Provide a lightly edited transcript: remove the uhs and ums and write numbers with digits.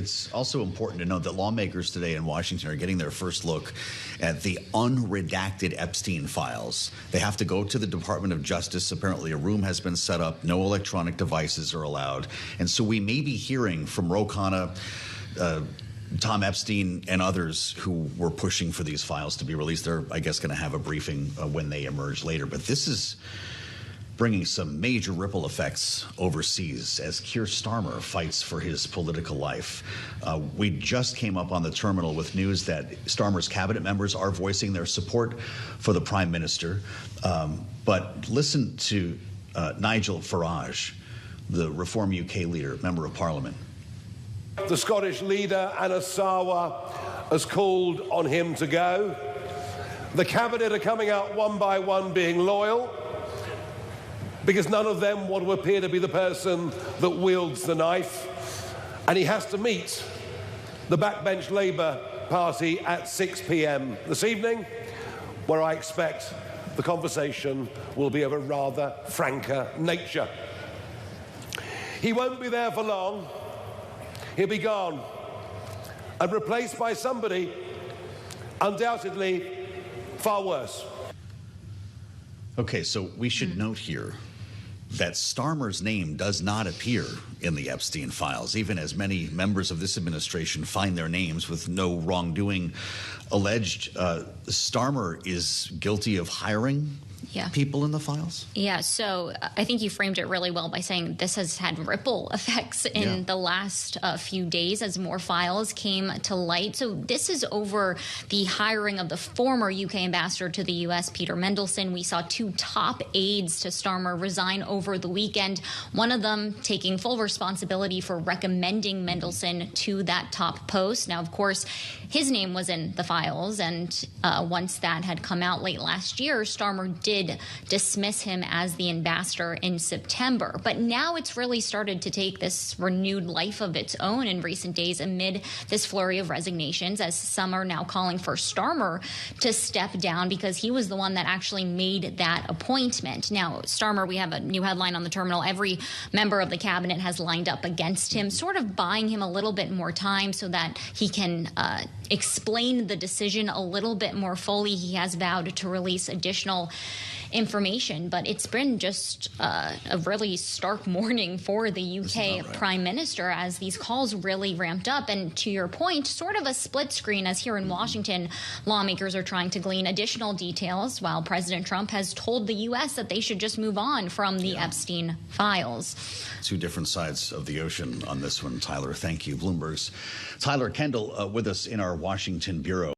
It's also important to note that lawmakers today in Washington are getting their first look at the unredacted Epstein files. They have to go to the Department of Justice. Apparently, a room has been set up. No electronic devices are allowed. And so we may be hearing from Ro Khanna, Tom Epstein, and others who were pushing for these files to be released. They're, I guess, going to have a briefing when they emerge later. But this is bringing some major ripple effects overseas as Keir Starmer fights for his political life. We just came up on the terminal with news that Starmer's cabinet members are voicing their support for the Prime Minister. But listen to Nigel Farage, the Reform UK leader, Member of Parliament. The Scottish leader, Anna Sarwar, has called on him to go. The cabinet are coming out one by one being loyal, because none of them want to appear to be the person that wields the knife. And he has to meet the backbench Labour Party at 6 p.m. this evening, where I expect the conversation will be of a rather franker nature. He won't be there for long. He'll be gone and replaced by somebody undoubtedly far worse. Okay, so we should note here that Starmer's name does not appear in the Epstein files, even as many members of this administration find their names with no wrongdoing alleged. Starmer is guilty of hiring people in the files? Yeah, so I think you framed it really well by saying this has had ripple effects in the last few days as more files came to light. So this is over the hiring of the former UK ambassador to the U.S., Peter Mendelsohn. We saw two top aides to Starmer resign over the weekend, one of them taking full responsibility for recommending Mendelsohn to that top post. Now, of course, his name was in the files, and once that had come out late last year, Starmer did dismiss him as the ambassador in September. But now it's really started to take this renewed life of its own in recent days amid this flurry of resignations, as some are now calling for Starmer to step down because he was the one that actually made that appointment. Now, Starmer, we have a new headline on the terminal. Every member of the cabinet has lined up against him, sort of buying him a little bit more time so that he can explain the decision a little bit more fully. He has vowed to release additional information, but it's been just a really stark morning for the UK Prime Minister as these calls really ramped up. And to your point, sort of a split screen, as here in Washington, lawmakers are trying to glean additional details while President Trump has told the U.S. that they should just move on from the Epstein files. Two different sides of the ocean on this one, Tyler. Thank you. Bloomberg's Tyler Kendall with us in our Washington bureau.